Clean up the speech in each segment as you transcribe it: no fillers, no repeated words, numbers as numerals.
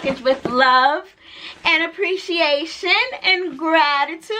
package with love and appreciation and gratitude.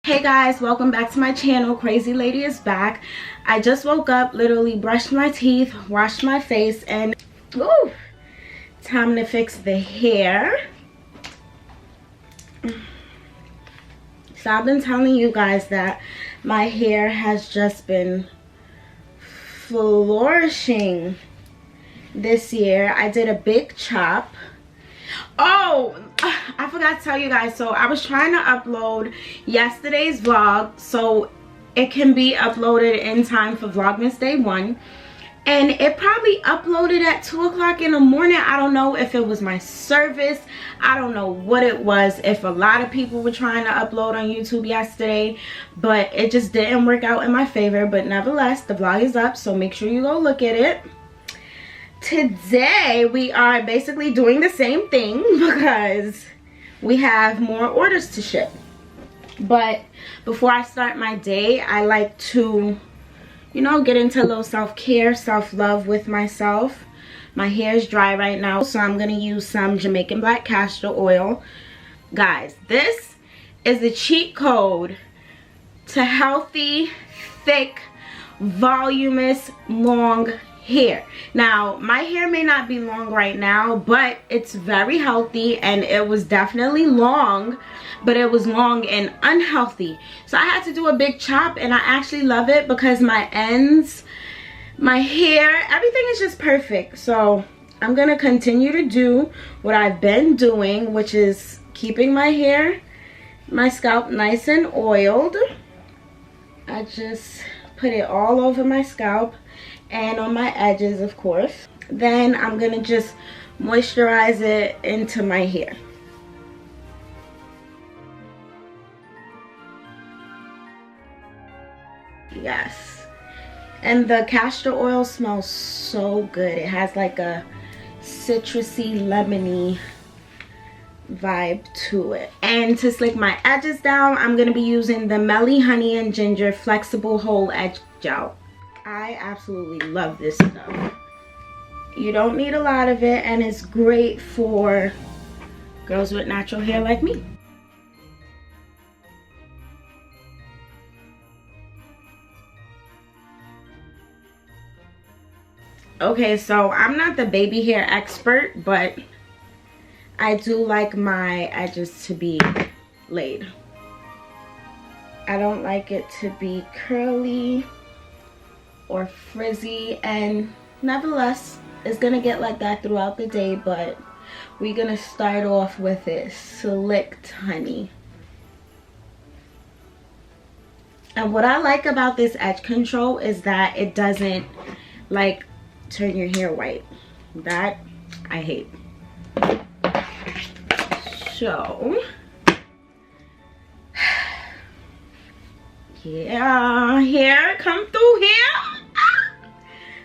Hey guys, welcome back to my channel. Crazy Lady is back. I just woke up, literally brushed my teeth, washed my face, and ooh, time to fix the hair. So I've been telling you guys that my hair has just been flourishing this year. I did a big chop. Oh, I forgot to tell you guys, so I was trying to upload yesterday's vlog so it can be uploaded in time for Vlogmas Day 1, and it probably uploaded at 2 o'clock in the morning. I don't know if it was my service, I don't know what it was, if a lot of people were trying to upload on YouTube yesterday, but it just didn't work out in my favor. But nevertheless, the vlog is up, so make sure you go look at it. Today we are basically doing the same thing because we have more orders to ship. But before I start my day, I like to, you know, get into a little self-care, self-love with myself. My hair is dry right now, so I'm gonna use some Jamaican black castor oil. Guys, this is the cheat code to healthy, thick, voluminous, long hair. Now, my hair may not be long right now, but it's very healthy, and it was definitely long, but it was long and unhealthy. So I had to do a big chop, and I actually love it because my ends, my hair, everything is just perfect. So I'm gonna continue to do what I've been doing, which is keeping my hair, my scalp nice and oiled. I just put it all over my scalp and on my edges, of course. Then I'm gonna just moisturize it into my hair. Yes, and the castor oil smells so good. It has like a citrusy, lemony vibe to it. And to slick my edges down, I'm gonna be using the Melly Honey and Ginger Flexible Whole Edge Gel. I absolutely love this stuff. You don't need a lot of it, and it's great for girls with natural hair like me. Okay, so I'm not the baby hair expert, but I do like my edges to be laid. I don't like it to be curly or frizzy, and nevertheless it's gonna get like that throughout the day, but we're gonna start off with it slicked, honey. And what I like about this edge control is that it doesn't like turn your hair white. That I hate. So yeah, here, come through here.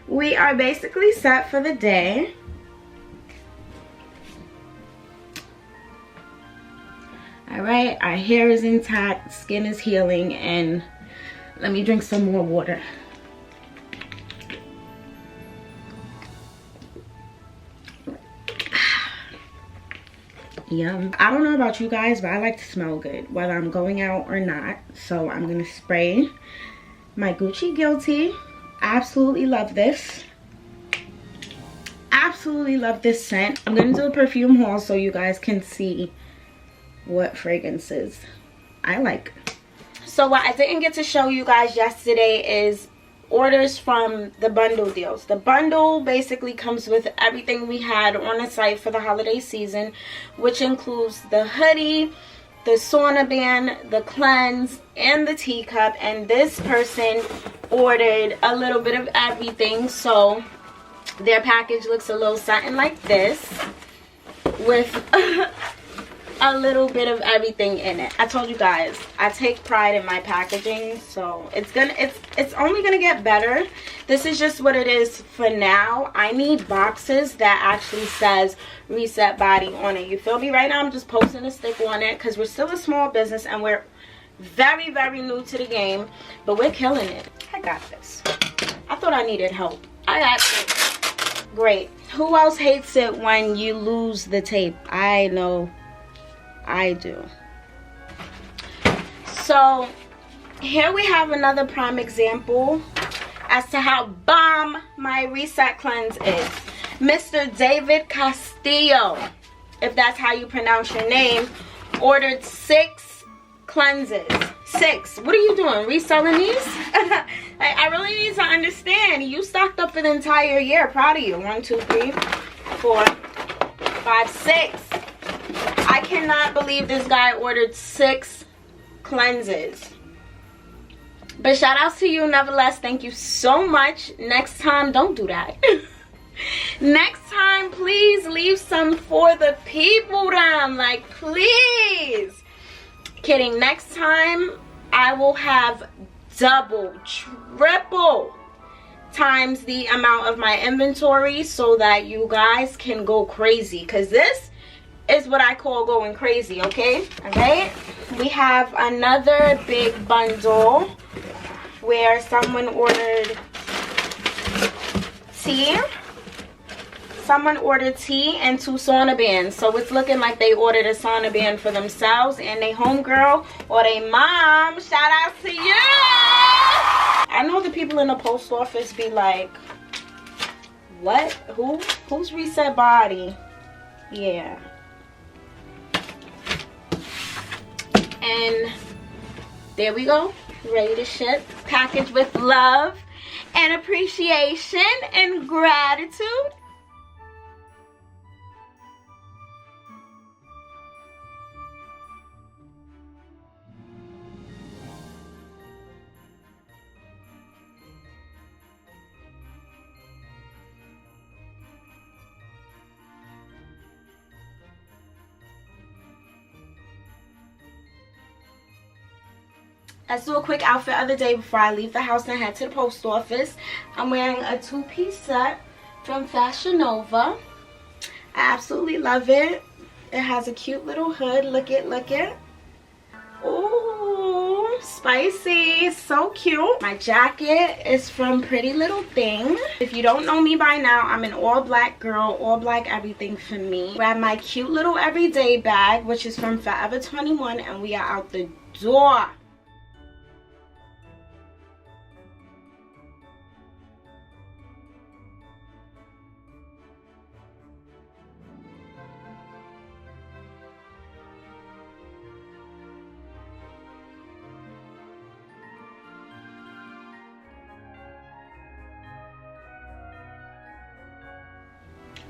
We are basically set for the day. All right, our hair is intact, skin is healing, and let me drink some more water. Yum. I don't know about you guys, but I like to smell good whether I'm going out or not. So I'm gonna spray my Gucci Guilty. Absolutely love this. Absolutely love this scent. I'm gonna do a perfume haul so you guys can see what fragrances I like. So what I didn't get to show you guys yesterday is orders from the bundle deals. The bundle basically comes with everything we had on the site for the holiday season, which includes the hoodie, the sauna band, the cleanse, and the teacup. And this person ordered a little bit of everything, so their package looks a little something like this with a little bit of everything in it. I told you guys, I take pride in my packaging, so it's only gonna get better. This is just what it is for now. I need boxes that actually says Reset Body on it. You feel me? Right now I'm just posting a sticker on it because we're still a small business and we're very, very new to the game, but we're killing it. I got this. I thought I needed help. I got this. Great. Who else hates it when you lose the tape? I know I do. So here we have another prime example as to how bomb my Reset Cleanse is. Mr. David Castillo, if that's how you pronounce your name, ordered 6 cleanses. 6. What are you doing? Reselling these? I really need to understand. You stocked up for the entire year. Proud of you. 1, 2, 3, 4, 5, 6. I cannot believe this guy ordered 6 cleanses. But shout outs to you nevertheless. Thank you so much. Next time, don't do that. Next time, please leave some for the people down. Like, please. Kidding. Next time, I will have double, triple times the amount of my inventory so that you guys can go crazy. Because this is what I call going crazy, okay? Alright, we have another big bundle where someone ordered tea. Someone ordered tea and 2 sauna bands. So it's looking like they ordered a sauna band for themselves and they homegirl or they mom. Shout out to you! I know the people in the post office be like, what? Who's Reset Body? Yeah. And there we go, ready to ship. Packaged with love and appreciation and gratitude. Let's do a quick outfit of the day before I leave the house and head to the post office. I'm wearing a 2-piece set from Fashion Nova. I absolutely love it. It has a cute little hood. Look it, look it. Ooh, spicy. So cute. My jacket is from Pretty Little Thing. If you don't know me by now, I'm an all black girl, all black everything for me. Grab my cute little everyday bag, which is from Forever 21, and we are out the door.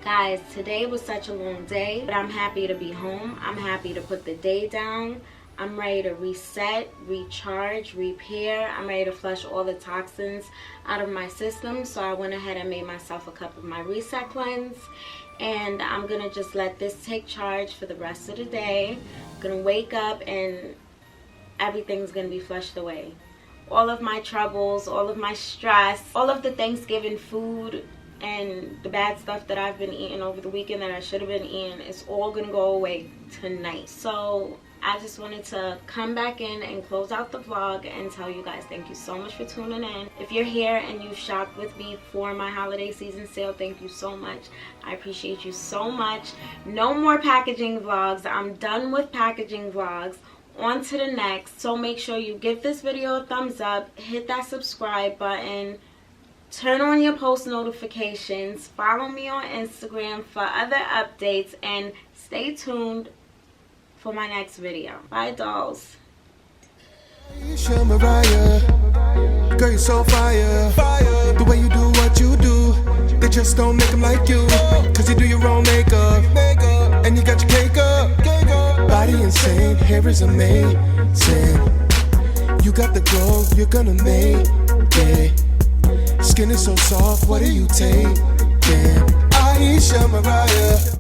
Guys, today was such a long day, but I'm happy to be home. I'm happy to put the day down. I'm ready to reset, recharge, repair. I'm ready to flush all the toxins out of my system. So I went ahead and made myself a cup of my Reset Cleanse. And I'm going to just let this take charge for the rest of the day. I'm going to wake up and everything's going to be flushed away. All of my troubles, all of my stress, all of the Thanksgiving food, and the bad stuff that I've been eating over the weekend that I should have been eating, is all gonna go away tonight. So I just wanted to come back in and close out the vlog and tell you guys thank you so much for tuning in. If you're here and you've shopped with me for my holiday season sale, thank you so much. I appreciate you so much. No more packaging vlogs. I'm done with packaging vlogs. On to the next. So make sure you give this video a thumbs up, hit that subscribe button, turn on your post notifications, follow me on Instagram for other updates, and stay tuned for my next video. Bye, dolls. Girl, you're so fire. The way you do what you do, they just don't make them like you. Cause you do your own makeup, and you got your cake up. Body insane, hair is amazing. You got the glow, you're gonna make it. Skin is so soft, what are you taking? Aisha Mariah.